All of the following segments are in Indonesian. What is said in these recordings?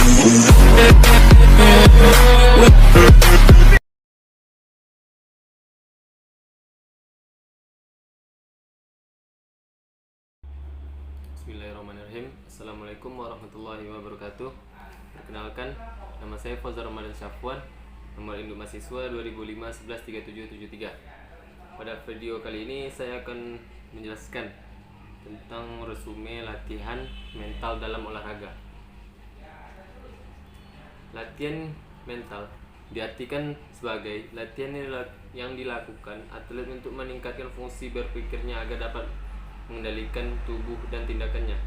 Bismillahirrahmanirrahim. Assalamualaikum warahmatullahi wabarakatuh. Perkenalkan, nama saya Fauzan Ramadan Syafwan, nomor induk mahasiswa 2005-113773. Pada video kali ini saya akan menjelaskan tentang resume latihan mental dalam olahraga. Latihan mental diartikan sebagai latihan yang dilakukan atlet untuk meningkatkan fungsi berpikirnya agar dapat mengendalikan tubuh dan tindakannya.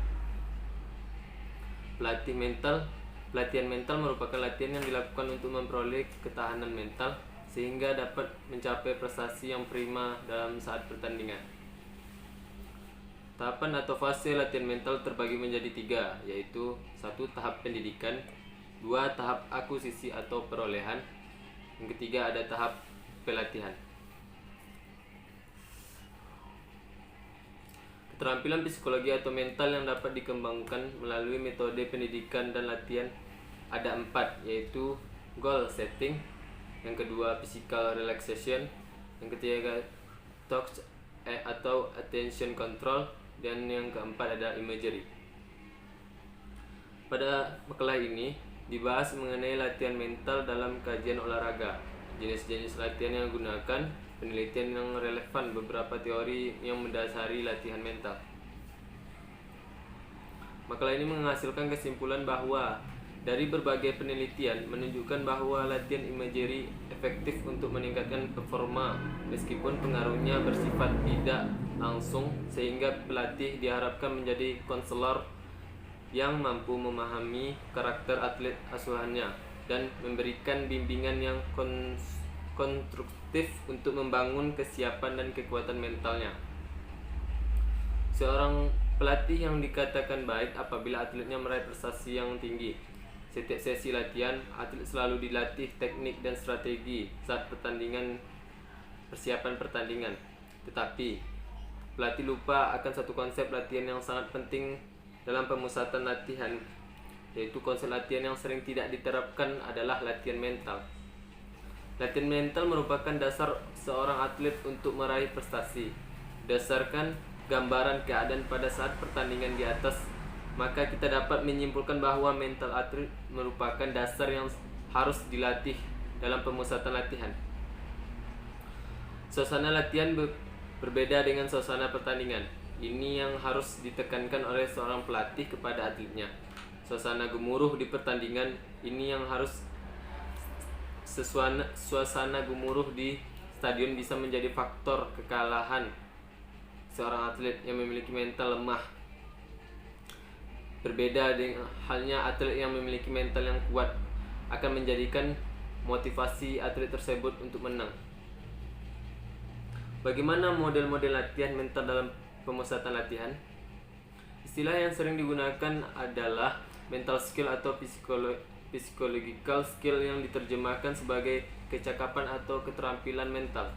Pelatihan mental merupakan latihan yang dilakukan untuk memperoleh ketahanan mental sehingga dapat mencapai prestasi yang prima dalam saat pertandingan. Tahapan atau fase latihan mental terbagi menjadi 3, yaitu 1. Tahap pendidikan, 2. Tahap akuisisi atau perolehan, yang ketiga ada tahap pelatihan. Keterampilan psikologi atau mental yang dapat dikembangkan melalui metode pendidikan dan latihan ada 4, yaitu goal setting, yang kedua physical relaxation, yang ketiga touch atau attention control, dan yang keempat ada imagery. Pada makalah ini dibahas mengenai latihan mental dalam kajian olahraga, jenis-jenis latihan yang digunakan, penelitian yang relevan, beberapa teori yang mendasari latihan mental. Makalah ini menghasilkan kesimpulan bahwa dari berbagai penelitian menunjukkan bahwa latihan imagery efektif untuk meningkatkan performa meskipun pengaruhnya bersifat tidak langsung, sehingga pelatih diharapkan menjadi konselor yang mampu memahami karakter atlet asuhannya dan memberikan bimbingan yang konstruktif untuk membangun kesiapan dan kekuatan mentalnya. Seorang pelatih yang dikatakan baik apabila atletnya meraih prestasi yang tinggi. Setiap sesi latihan, atlet selalu dilatih teknik dan strategi saat persiapan pertandingan. Tetapi, pelatih lupa akan satu konsep latihan yang sangat penting dalam pemusatan latihan, yaitu konsep latihan yang sering tidak diterapkan adalah latihan mental. Latihan mental merupakan dasar seorang atlet untuk meraih prestasi. Berdasarkan gambaran keadaan pada saat pertandingan di atas, maka kita dapat menyimpulkan bahwa mental atlet merupakan dasar yang harus dilatih dalam pemusatan latihan. Suasana latihan berbeda dengan suasana pertandingan. Ini yang harus ditekankan oleh seorang pelatih kepada atletnya. Suasana gemuruh di pertandingan ini yang harus suasana gemuruh di stadion bisa menjadi faktor kekalahan seorang atlet yang memiliki mental lemah. Berbeda dengan halnya atlet yang memiliki mental yang kuat akan menjadikan motivasi atlet tersebut untuk menang. Bagaimana model-model latihan mental dalam pemusatan latihan? Istilah yang sering digunakan adalah mental skill atau psychological skill yang diterjemahkan sebagai kecakapan atau keterampilan mental.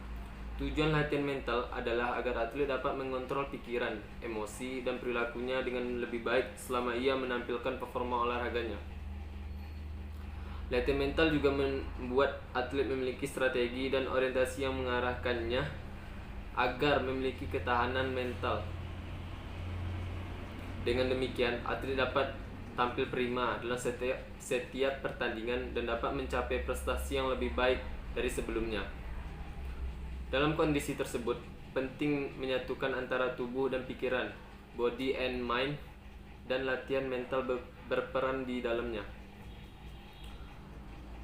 Tujuan latihan mental adalah agar atlet dapat mengontrol pikiran, emosi, dan perilakunya dengan lebih baik selama ia menampilkan performa olahraganya. Latihan mental juga membuat atlet memiliki strategi dan orientasi yang mengarahkannya agar memiliki ketahanan mental. Dengan demikian, atlet dapat tampil prima dalam setiap pertandingan dan dapat mencapai prestasi yang lebih baik dari sebelumnya. Dalam kondisi tersebut, penting menyatukan antara tubuh dan pikiran, body and mind, dan latihan mental berperan di dalamnya.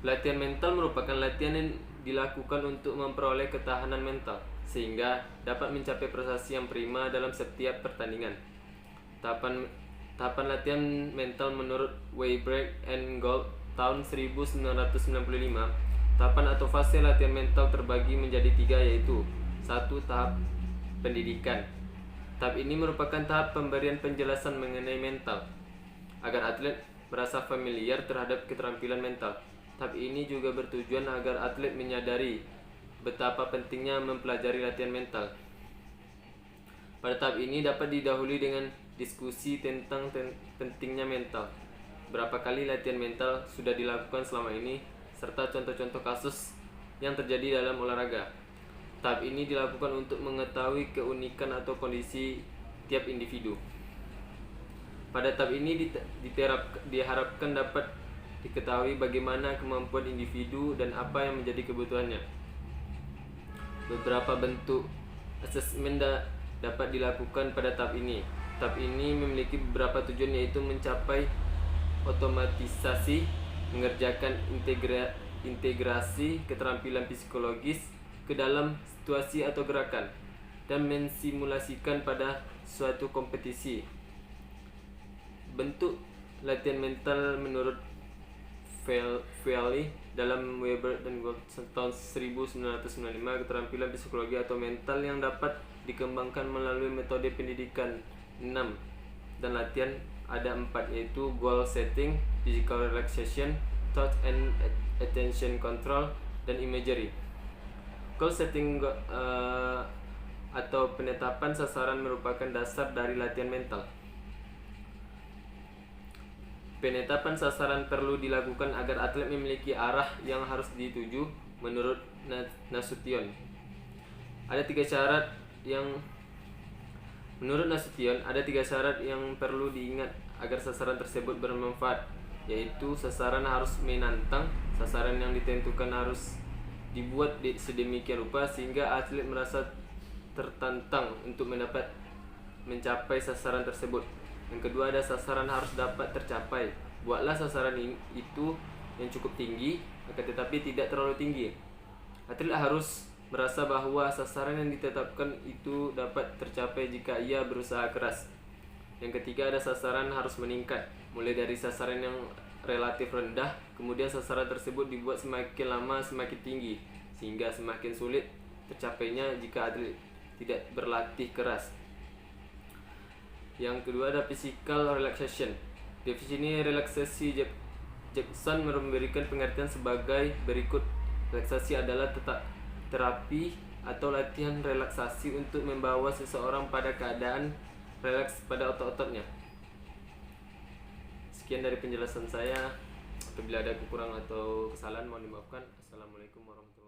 Latihan mental merupakan latihan yang dilakukan untuk memperoleh ketahanan mental, sehingga dapat mencapai prestasi yang prima dalam setiap pertandingan. Tahapan latihan mental menurut Weisbrod and Gold tahun 1995. Tahapan atau fase latihan mental terbagi menjadi 3, yaitu 1. Tahap pendidikan. Tahap ini merupakan tahap pemberian penjelasan mengenai mental agar atlet merasa familiar terhadap keterampilan mental. Tahap ini juga bertujuan agar atlet menyadari betapa pentingnya mempelajari latihan mental. Pada tahap ini dapat didahului dengan diskusi tentang pentingnya mental. berapa kali latihan mental sudah dilakukan selama ini, serta contoh-contoh kasus yang terjadi dalam olahraga. Tahap ini dilakukan untuk mengetahui keunikan atau kondisi tiap individu. Pada tahap ini diharapkan dapat diketahui bagaimana kemampuan individu dan apa yang menjadi kebutuhannya. Beberapa bentuk asesmen dapat dilakukan pada tahap ini. Tahap ini memiliki beberapa tujuan, yaitu mencapai otomatisasi, mengerjakan integrasi keterampilan psikologis ke dalam situasi atau gerakan, dan mensimulasikan pada suatu kompetisi. Bentuk latihan mental menurut Veali dalam Weber dan Gold tahun 1995, keterampilan psikologi atau mental yang dapat dikembangkan melalui metode pendidikan 6 dan latihan ada 4, yaitu goal setting, physical relaxation, thought and attention control, dan imagery. Goal setting atau penetapan sasaran merupakan dasar dari latihan mental. Penetapan sasaran perlu dilakukan agar atlet memiliki arah yang harus dituju menurut Nasution. Menurut Nasution, ada 3 syarat yang perlu diingat agar sasaran tersebut bermanfaat, yaitu sasaran harus menantang, sasaran yang ditentukan harus dibuat sedemikian rupa sehingga atlet merasa tertantang untuk mencapai sasaran tersebut. Yang kedua, ada sasaran harus dapat tercapai. Buatlah sasaran itu yang cukup tinggi, akan tetapi tidak terlalu tinggi. Atlet harus merasa bahwa sasaran yang ditetapkan itu dapat tercapai jika ia berusaha keras. Yang ketiga, ada sasaran harus meningkat, mulai dari sasaran yang relatif rendah, kemudian sasaran tersebut dibuat semakin lama semakin tinggi, sehingga semakin sulit tercapainya jika atlet tidak berlatih keras. Yang kedua, ada physical relaxation. Definisi relaksasi Jackson memberikan pengertian sebagai berikut: relaksasi adalah terapi atau latihan relaksasi untuk membawa seseorang pada keadaan relaks pada otot-ototnya. Sekian dari penjelasan saya. Apabila ada kekurangan atau kesalahan mohon dimaafkan. Assalamualaikum warahmatullahi wabarakatuh.